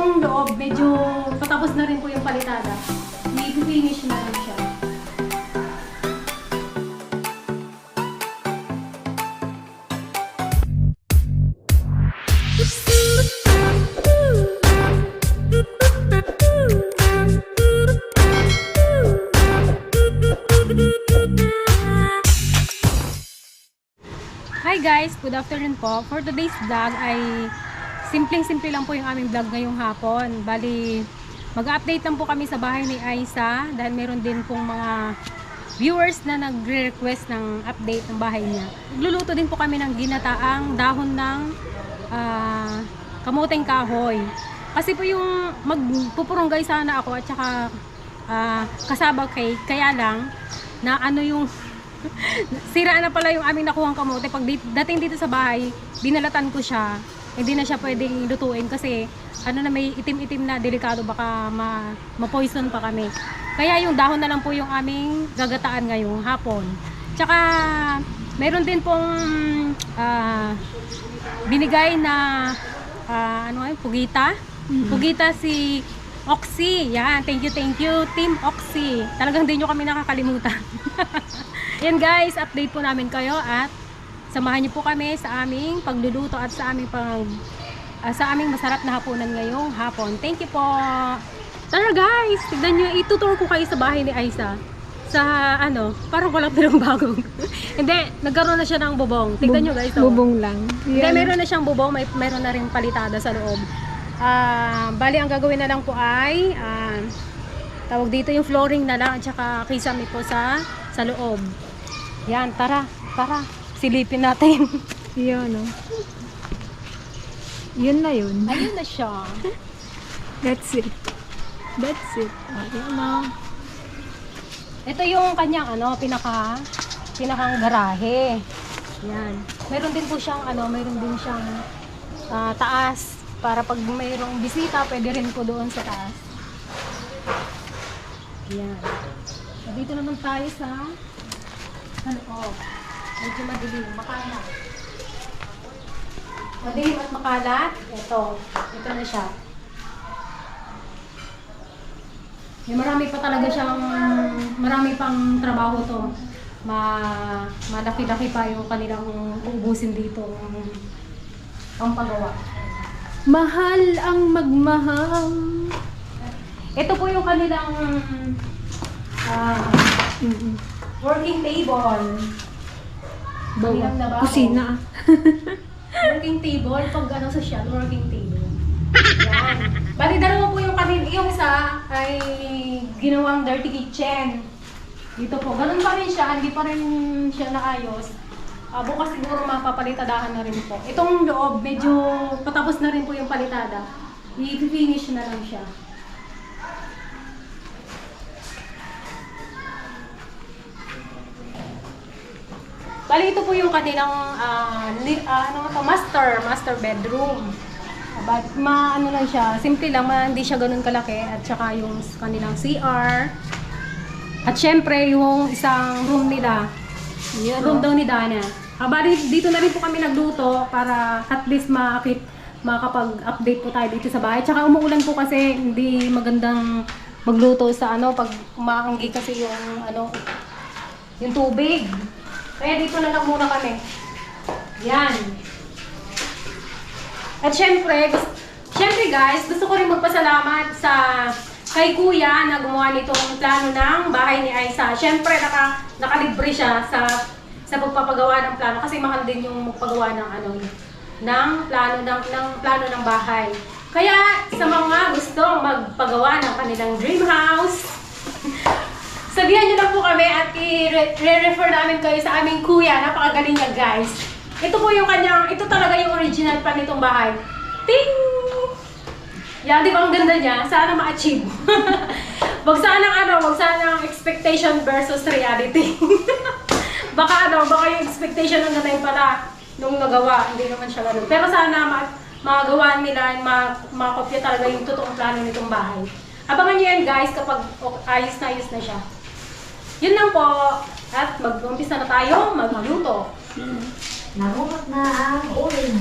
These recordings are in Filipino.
Itong loob, medyo patapos na rin po yung palitada. I-finish na lang siya. Hi guys! Good afternoon po. For today's vlog ay simpleng-simple lang po yung aming vlog ngayong hapon. Bali, mag-update lang po kami sa bahay ni Aiza dahil meron din pong mga viewers na nagre-request ng update ng bahay niya. Nagluluto din po kami ng ginataang dahon ng kamoteng kahoy. Kasi po yung magpupurunggay sana ako at saka kasaba cake, kaya lang na ano yung sira na pala yung aming nakuhang kamote. Pag dating dito sa bahay, binalatan ko siya. Hindi na siya pwedeng lutuin kasi ano na, may itim-itim na, delikado, baka ma-poison pa kami. Kaya yung dahon na lang po yung aming gagataan ngayong hapon. Tsaka meron din pong binigay na pugita. Pugita si Oxy. Yan, thank you Team Oxy. Talagang hindi nyo kami nakakalimutan. Yan guys, update po namin kayo at samahan niyo po kami sa aming pagluluto at sa aming masarap na hapunan ngayong hapon. Thank you po. Tara guys, tignan niyo, itutur ko kayo sa bahay ni Aiza. Sa parang walang pinagbago. Hindi, nagkaroon na siya ng bubong. Tignan niyo guys. Bubong lang. Hindi, meron na siyang bubong, meron na ring palitada sa loob. Bali ang gagawin na lang po ay tawag dito yung flooring na lang at saka kisame po sa loob. Yan, tara, silipin natin. Yun, no? Yun na yun. Ayun na siya. That's it. Ayun na. Ito yung kanyang pinakang garahe. Yan. Meron din po siyang taas para pag mayroong bisita, pwede rin po doon sa taas. Yan. So, dito naman tayo sa loob. Medyo madilim, makalat. Madilim at makalat. Ito na siya. Marami pang trabaho to. Malaki-laki pa yung kanilang uubusin dito ang paggawa. Mahal ang magmahal. Ito po yung kanilang working table. Kusina. Working table, pag social, working table. Yan. Bali, dalawa po yung yung isa ay ginawang dirty kitchen. Dito po, ganun pa rin siya, hindi pa rin siya naayos. Bukas siguro mapapalitadahan na rin po. Itong loob, medyo patapos na rin po yung palitada. I-finish na lang siya. Bali, ito po yung kanilang master bedroom. Lang siya, simple lang, hindi siya ganun kalaki. At saka yung kanilang CR. At syempre, yung isang room nila. Room daw ni Dana. Bali, dito na rin po kami nagluto para at least makapag-update po tayo dito sa bahay. Tsaka umuulan po kasi hindi magandang magluto sa pag umaanggi kasi yung tubig. Kaya dito na lang muna kami. Yan. At syempre guys, gusto ko rin magpasalamat kay Kuya na gumawa nitong plano ng bahay ni Aiza. Syempre nakalibre siya sa pagpapagawa ng plano kasi mahal din yung magpagawa ng plano ng bahay. Kaya sa mga gustong magpagawa ng kanilang dream house, sabihan nyo lang po kami at i-refer namin kayo sa aming kuya. Napakagaling niya guys. Ito po yung ito talaga yung original plan nitong bahay. Ting! Yan, di ba ang ganda niya? Sana ma-achieve. Wag sanang expectation versus reality. baka yung expectation ng ganun pala nung nagawa. Hindi naman siya ganun. Pero sana magawa nila, makopya talaga yung totoong plano nitong bahay. Abangan nyo yan guys kapag ayos na siya. Yun lang po. At mag-umpisa na tayo magluto. Narunot na ang uling.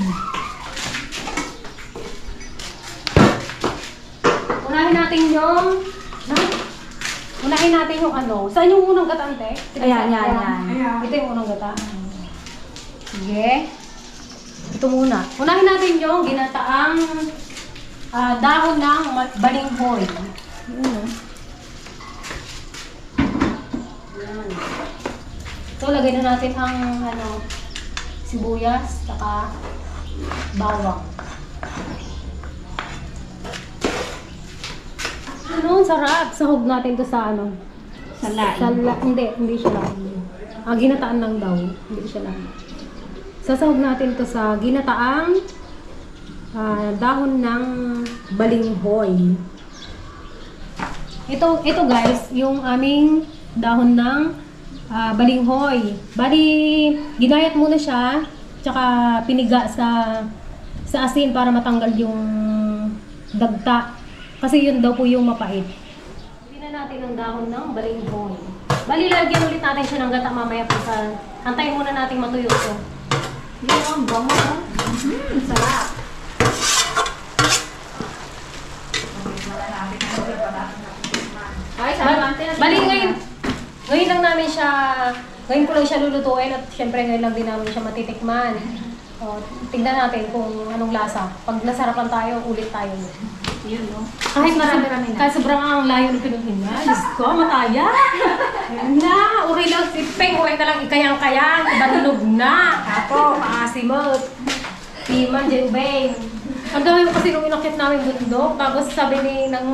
Unahin natin yung... Unahin natin yung ano. Saan yung unang gata, ante? Ayan, yan, yan. Ito yung unang gata. Sige. Ito muna. Unahin natin yung ginataang dahon ng balinghoy. Yan. So, lagay na natin ang sibuyas, saka bawang. Ano, sarap. Sahog natin to sa ano? Sa laing. Hindi siya laing. Ginataan lang daw. Hindi siya laing. Sasahog natin to sa ginataang dahon ng balinghoy. Ito guys, yung aming dahon ng balinghoy. Bali, ginayat muna siya, tsaka piniga sa asin para matanggal yung dagta. Kasi yun daw po yung mapait. Hindi na natin ang dahon ng balinghoy. Bali, lagyan ulit natin siya ng gata mamaya po sa... Antayin muna natin matuyo ito. Yun ang bango. Sarap. Bali, ngayon lang namin siya... Ngayon ko lang siya lulutuin at syempre ngayon lang din namin siya matitikman. O, tignan natin kung anong lasa. Pag nasarapan tayo, ulit tayo. Yun, no? Kahit marami-rami na. Kahit sobrang ang layo ng pinuhin niya. Diyos ko, mataya. Ayan na. Uri lang si Peng. Uri na lang ikayang-kayang. Ibanog na. Ako, maasimot. Timan, Jenbeng. Ang dami mo kasi nung inakit namin bundok. Tapos sabi ng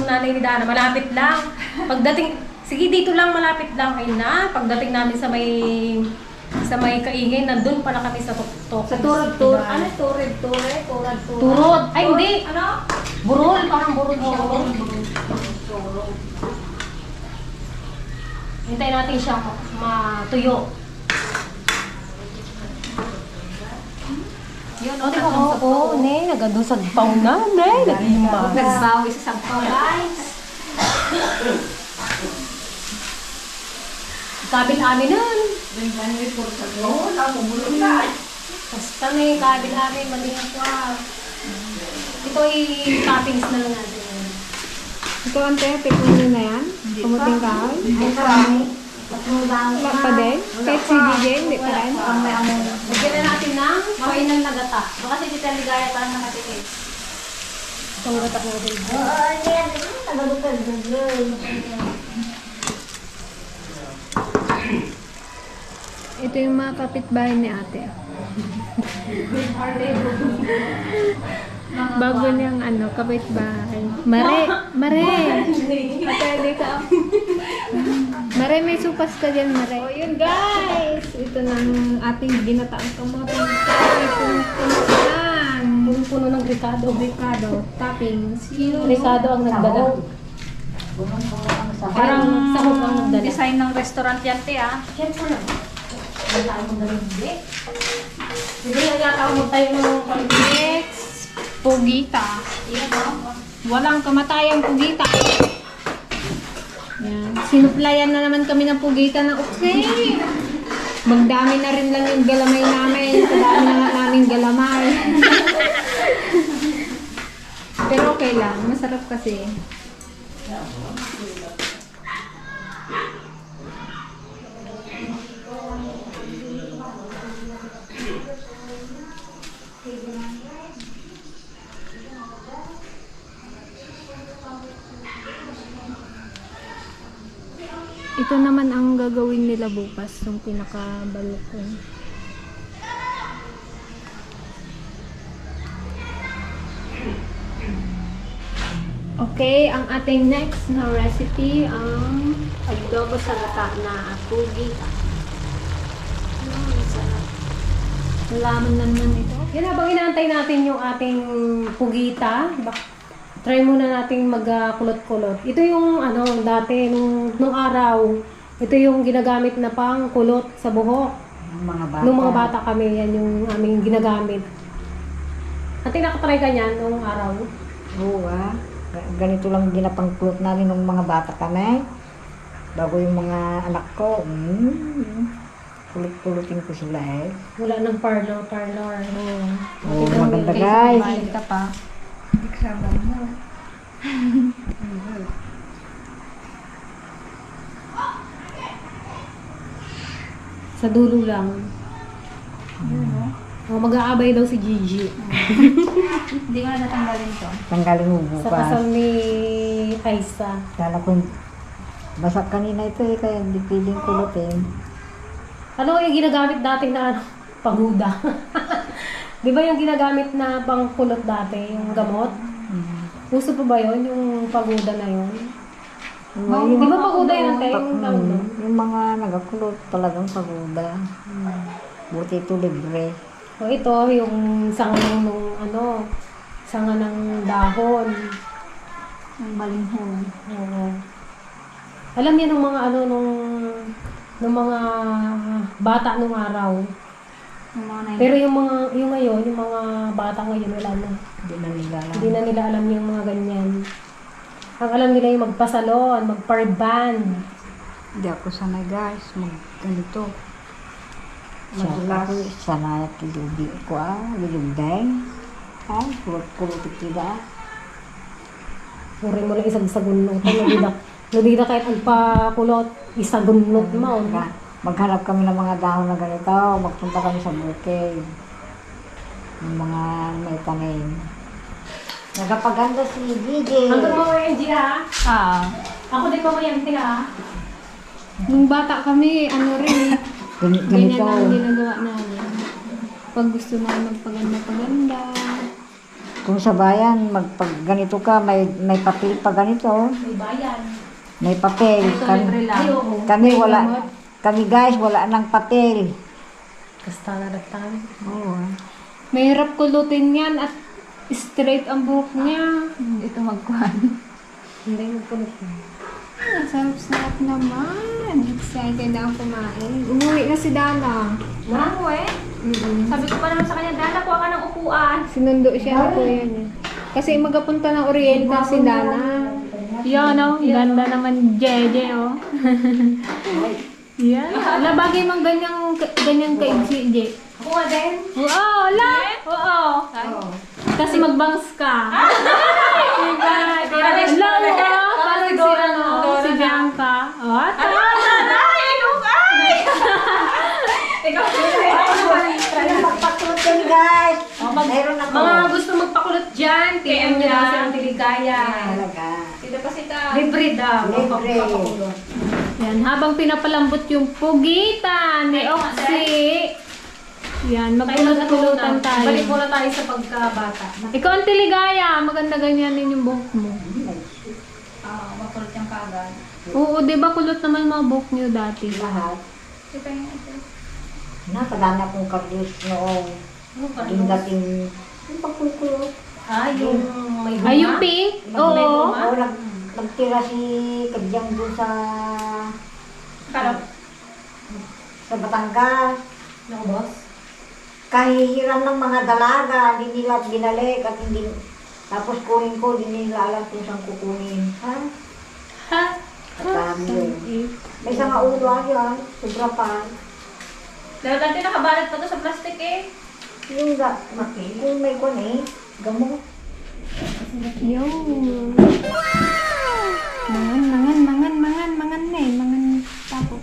nanay ni Dana, malapit lang. Pagdating, sige dito lang, malapit lang. Ayun na. Pagdating namin sa may kaingin, nandun pala kami sa tuktok. Sa turod-turod. Ano? Turod-turod? Turod. Ay, hindi. Ano? Burol, parang burol siya. Hintayin natin siya matuyo. Yun, O, di ba? Oo, ne, nagadusag pao na, ne. Nagimba. Nagbawi sa sampaw, guys. Kabil amin nun. Basta may kabil amin, maliit ka. Ito ay toppings na lang natin. Ito ante, tikman nyo na yan? Kumuting kahoy? Ay, parang Wala pa din? Kahit si DJ, hindi pa rin? Lagyan na natin ng final na gata. Baka si Tita Ligaya parang nakatikit. Itong gata natin. Ito yung mga kapitbahay ni ate. Bago niyang kapitbahay. Mare! Pwede ka. Mare, may supas ka dyan, Mare. Oh, yun guys! Ito ng ating ginataang kamote. Puno ng Ricardo. Toppings. Ricardo ang nagdala. Parang sahog ang nagdala. Design ng restaurant yan, te, ah. Siyempre na. Wala tayo mong dalang hindi. Hindi na yata tayo ng Next, pugita. Walang kamatayang pugita. Yan. Sinuplayan na naman kami ng pugita ng okay. Magdami na rin lang yung galamay namin. Kadami na nga namin galamay. Pero okay lang. Masarap kasi. Ito naman ang gagawin nila bukas, yung pinakabalokon. Okay, ang ating next na recipe ang adobo sa gata na pugita. Sarap. Laman naman ito. Yan, habang inaantay natin yung ating pugita, try muna nating magkulot-kulot. Ito yung dati, nung araw, ito yung ginagamit na pang kulot sa buhok. Nung mga bata kami, yan yung aming ginagamit. At nakatry ka niyan nung araw? Oo ganito lang ginapangkulot namin nung mga bata kami. Bago yung mga anak ko, kulot-kulutin ko sila eh. Wala ng parlor. Oo, maganda guys. Kumain ka pa. Sa dulo lang. O, mag-aabay daw si Gigi. Hindi ko na natanggalin to. Tanggalin mo Sa bukas. kasal ni Aisa. Kala ko, basak kanina ito eh, kaya hindi pwedeng kulutin. Ano yung ginagamit dati na ano? Paguda. Di ba yung ginagamit na pangkulot dati, yung gamot? Uso pa ba yun, yung paguda na yun? Di ba paguda yun ante? Yung tawag doon? Yung mga nagakulot talagang pagoda. Buti ito libre. O ito, yung sanga ng ano, sanga ng dahon. Ang balinghon. Oo. Alam niya nung mga ano, nung mga bata nung araw. Yung mga Pero yung ngayon, yung mga bata ngayon, wala na. Hindi na nila alam. Hindi na nila alam yung mga ganyan. Ang alam nila yung magpasalon, magparband. Hindi ako sanay guys, ganito. Madulas. Ako sanay at lilubi ko lilugday. Ay, kulot-kulot tila. Puri mo lang isang sagunot. Nabida kahit ang pakulot, isagunot mo. Maghanap kami ng mga dahon na ganito, magpunta kami sa bukid. Yung mga may tanim. Nagapaganda si DJ. Hanggang mo yung G ha? Ako din pa mo yan, ha? Nung bata kami, ano rin, ganyan Ganito. lang ang ginagawa namin. Pag gusto namin magpaganda-paganda. Kung sa bayan, magpag ganito ka, may papel pa ganito. May bayan. May papel. Ayoko. Kami wala. Kami guys, wala nang papel. Kasta na nagtan. Oo. Mahirap kulutin yan at straight ang buhok niya. Ito magkuhan. Hindi mo kulot. Ang sarap-sarap naman. Excited na ako kumain. Umuwi na si Dana. Ano eh? Sabi ko pa naman sa kanya, Dana, kuha ka ng upuan. Sinundo siya ni kuya niya. Kasi magapunta ng Oriental si Dana. Yan oh, ganda naman Jeje oh. Yan. Ala, bagay mang ganyang kaigsi, Je. Ako nga din. Oo, ala! Oo. Kasi magbangs ka. Ala, oo. Parang si ano, si Bianca. Oh, Ikaw, Magpakulot kami guys. Meron ako. Mga gusto magpakulot dyan, PM nyo lang si Auntie Ligaya. Talaga. Dito pa si Ta. Libre daw. Libre. Magpapakulot. yan, habang pinapalambot yung pugitan ni Oxy. Yan, magkulot-kulutan tayo. Balik muna tayo sa pagkabata. Ikaw ang tiligaya, maganda ganyanin yung buhok mo. Makulot yung kagad. Oo, di ba kulot naman mga buhok niyo dati? Lahat. Ito yung ito. Nakadami akong kardus noong dating yung pagkukulot. Yung may bunga. Ay, yung pink? May Oo. bunga. Oo, nagtira si Kadyang doon sa Batangas. Naku, boss. Kahihiram ng mga dalaga, hindi nila binalik at hindi, tapos kunin ko, hindi nila alam kung saan kukunin. Ha? Ha? At dami yun. May isang ulo yan, sobra pa. Dahil dati nakabalot pa to sa plastic eh. Yung kung may kun gamot. Yun. Mangan na eh. Mangan tapo.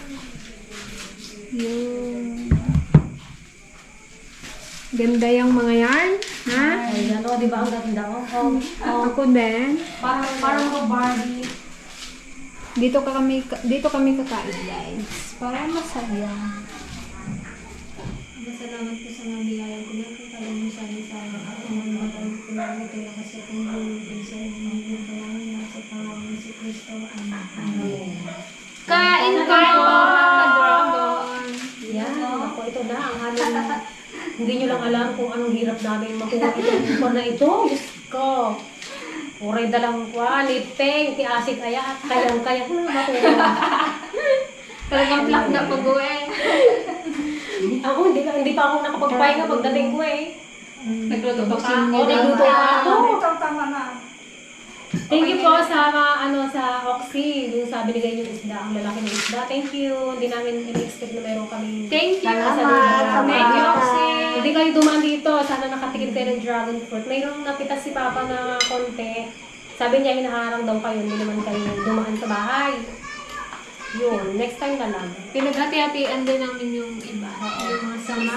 Yun. Ganda yung mga yarn. Ha? Ay, ano, di ba ang ganda? Ako din. Parang mga Barbie. Dito kami kakain guys. Para masaya. Salamat po sa mga biyaya ko na kung talagang sabi sa mga matawag ko na ito na kasi kung yung sa mga pangalan na sa pangalan si Kristo. Amen. Kain kayo mga dragon. Yan, ako ito na ang aming hindi nyo lang alam kung anong hirap namin makuha itong impor na ito. Diyos ko. Uray dalang kwa, lipeng, tiasik kaya, kayang-kaya ko na makuha. Talagang plak na pag-uwi. Ako, hindi pa ako nakapagpahinga pagdating ko eh. Nagluto pa ka. Nagluto pa ako. Tama na. Thank you po sa sa Oxy, yung sabi ni ganyan isda, ang lalaki ng isda. Thank you. Hindi namin in-expect na meron kami. Thank you. Salamat. Thank you, Oxy. Hindi kayo dumaan dito. Sana nakatikim kayo ng dragon fruit. Mayroong napitas si Papa na konti. Sabi niya, hinaharang daw kayo. Hindi naman kayo dumaan sa bahay. Yun, next time na lang. Pinaghati-hatian din namin yung iba. Yung mga sama.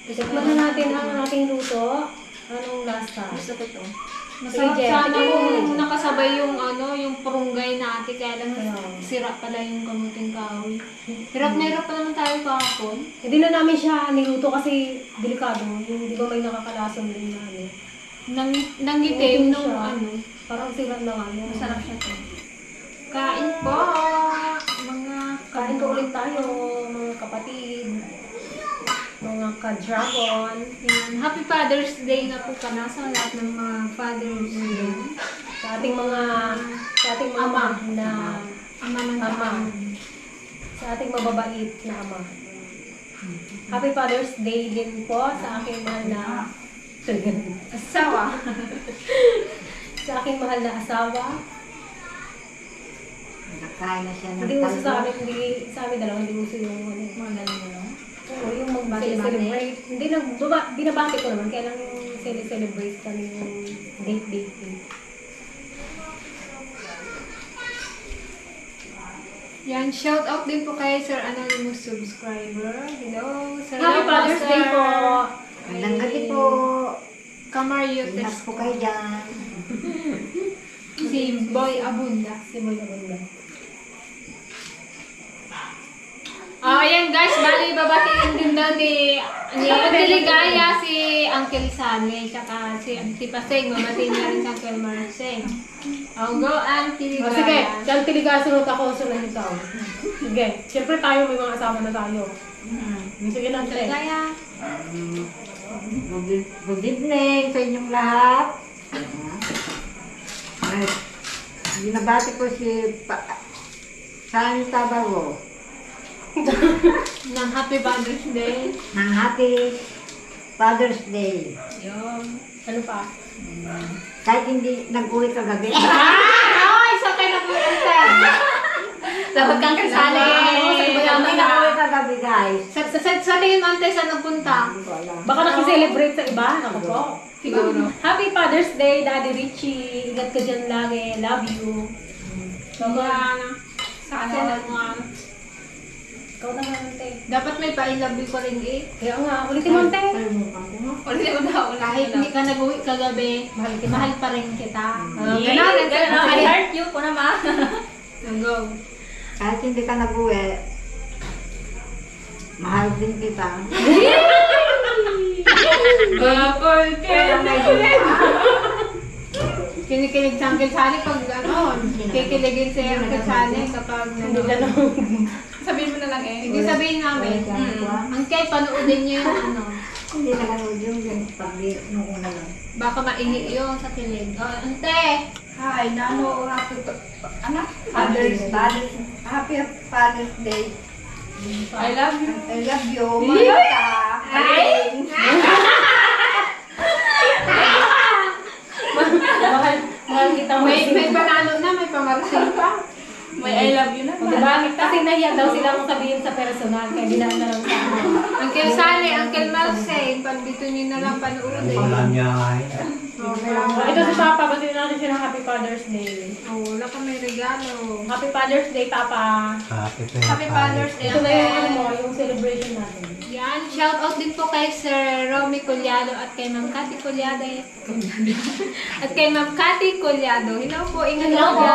Tikman na natin ang ating luto. Anong lasa? Gusto ko to. Masarap Sige, sana sige. kung nakasabay yung yung purunggay natin. Kaya lang Kaya. sira pala yung kamuting kahoy. Hirap na hirap pa naman tayo kahapon. Hindi na namin siya niluto kasi delikado. Yung di ba may nakakalason din na ano. Nangitim nung siya. ano. Parang sila na ano. Masarap siya to. Kain po! Mga Kain ko ulit tayo, mga kapatid. Mga ka-dragon. Yan. Happy Father's Day na po pala sa lahat ng mga fathers din. Sa ating mga ama na Ama ng Ama. ama. sa ating mababait na ama. Happy Father's Day din po sa aking mahal na Asawa. sa aking mahal na asawa. Nakain na siya ng Hindi uso sa talbos. amin, hindi sa amin dalawa, hindi uso yung ano. Mga ganun mo. Oo, yung Bati-bati. mag-celebrate. Hindi binabati ko naman, kaya lang celebrate kami yung date. Yan, shout out din po kay Sir Anonymous subscriber. Hello, Sir. Happy Father's Day po! Magandang gabi po. Kamaryo Ingat po kayo dyan. si Boy Abunda. Si Boy Abunda. Ayan guys, bali babatiin din daw ni Ate Ligaya si Uncle Sane, tsaka si Auntie Paseng, mamatiin niya rin si Uncle Marceng. I'll go Auntie Oh, sige, Ligaya. dahil tiliga sunod ako, sunod ikaw. Sige, siyempre tayo may mga asawa na tayo. Sige na, Ate Tre. Ligaya. Good evening sa inyong lahat. Ay, binabati ko si Sani Tabago ng Happy Father's Day. ng Happy Father's Day. Yun. Ano pa? Kahit hindi nag-uwi kagabi. Ay, sa kayo na po yung sir. Dapat kang kasali. Hindi nag-uwi kagabi, guys. Sa tingin mo, ante, saan nagpunta? Hindi ko alam. Baka nakiselebrate sa iba? Ako po. Siguro. Happy Father's Day, Daddy Richie. Ingat ka dyan lagi. Love you. Sana. Sana. Sana. Ikaw naman, Ante. Dapat may pa-I-love you pa rin eh. Kaya nga, ulitin mo, Ante. Ulit mo daw. Kahit hindi ka nag-uwi kagabi, Mahal kita. mahal pa rin kita. I heart you po naman. Go. Kahit hindi ka nag-uwi, mahal din kita. Bakol Kinikilig sa Uncle Sani pag kikiligin si Uncle Sani kapag Hindi ka na. Sabihin mo na lang eh. Hindi sabihin namin, Uncle, panoodin niyo yung Hindi na ganun yung nung una lang. baka maingi yun sa kilig. Oh, Ante! Hi, Nano. Happy Father's Day. I love you. I love you. Mahal ka. Mahal kita mo. May panalo na, may pamarsing pa. May I love you na. Diba? Kasi nahiya daw sila kung sabihin sa personal. Kaya dinaan na lang sa ano. Uncle Sani, Uncle Marcel, pag dito niyo na lang panoodin. Ito si Papa. Batiin natin siya ng Happy Father's Day. Oh, wala ka may regalo. Happy Father's Day, Papa. Happy Father's Day, Ito na yung ano Uncle. mo, yung celebration natin. Yan, shout out din po kay Sir Romy Collado at kay Ma'am Cathy Collado. At kay Ma'am Cathy Collado. Hello po, ingat Hello po. po!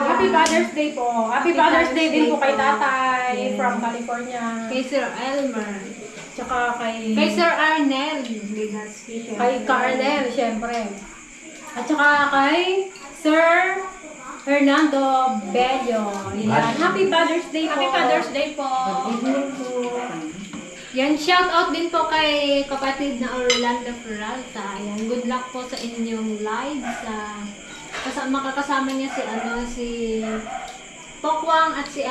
Happy Father's Day po! Happy Father's Day din po kay po. Tatay Yes. from California. Kay Sir Elmer. Tsaka kay Kay Sir Arnel. Legaspi. kay Carnel, syempre. At saka kay Sir Fernando Bello. Yan. Happy Father's Day po! Happy Father's Day po. Evening po. Yan, shout out din po kay kapatid na Orlando Peralta. Yan, good luck po sa inyong live. Makakasama niya si Pokwang at si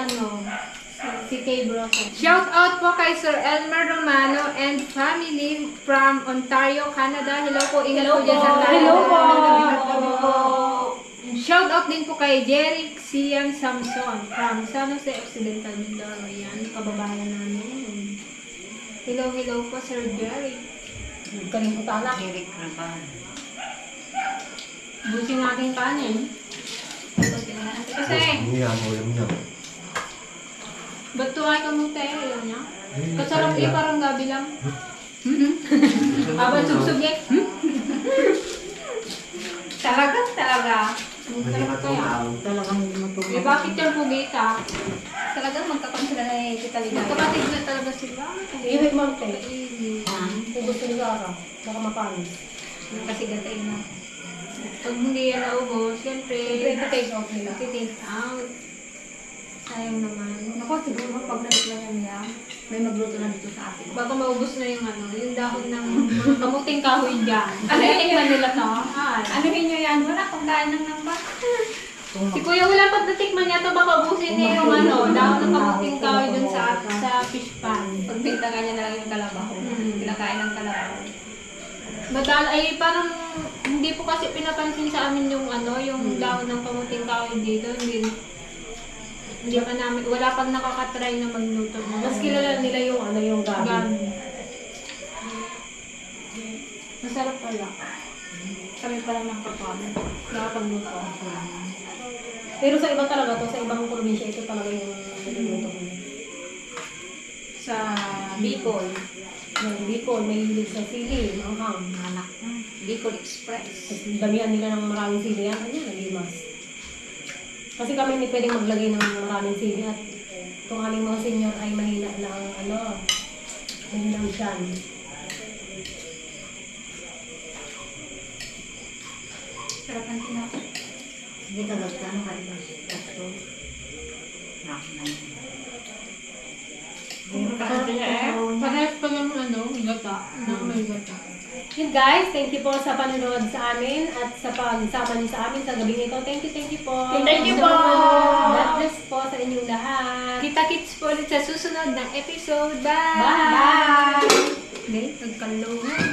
Kay Broso. Shout out po kay Sir Elmer Romano and family from Ontario, Canada. Hello po, ingat po dyan sa Canada. Hello po. Hello po. Shout out din po kay Jeric Sian Samson from San Jose Occidental, Mindoro. Yan, kababayan namin. Hello po Sir Jeric. Kalimutan na. Eric Raban. Busin natin kanin. Kasi, ba't tuway ka mo tayo? Ayaw niya. Kasarap parang gabi lang. Abang sugsug niya. Talaga. Sarap kaya. Talagang matulog. Eh, bakit yung pugita? Talagang magkakaroon sila na kita ligaya. Kapatid na talaga sila. Ihip mo te. Easy. Ubus ko sa araw. Baka mapanis. Kasi gatay na. Pag hindi yan naubos, siyempre, Siyempre, take out nila. take out. Sayang naman. Naku, siguro pag natikman niya, may magluto na dito sa atin. Baka maubos na yung yung dahon ng mga kamuting kahoy dyan. Ano yung nila to? Ano nyo yan? Wala, pagkain ng namba. Si Kuya wala pag natikman niya to, baka ubusin niya yung dahon ng kamuting kahoy dun sa fish pan. Pagbintangan niya na lang yung kalabaw. Kinakain ng kalabaw. Ay parang hindi po kasi pinapansin sa amin yung yung dahon ng kamuting kahoy dito. Hindi pa namin, wala pang nakakatry na magluto. Mas kilala nila yung yung gabi. Gabi. Masarap pala. Kami pa lang ng kapatid. Nakapagluto. Pero sa iba talaga to, sa ibang probinsya, ito talaga yung niluluto ko. Sa Bicol. Yung Bicol, may hilig sa sili, manghang. Anak. Bicol Express. Tapos damihan nila ng maraming sili yan, nagimas. Kasi kami hindi pwedeng maglagay ng maraming sili at itong aming mga senior ay mahina na ang mahinang siyan. Sarap ng tinapay. Hindi ka gagano kayo. Kaso. Parehas pa yung gata. Na may gata. Yun guys, thank you po sa panonood sa amin at sa pagsama niyo sa amin sa gabing ito. Thank you po. Thank you po. God bless po sa inyong lahat. Kita-kits po ulit sa susunod na episode. Bye! Bye! Okay, nagkalungan.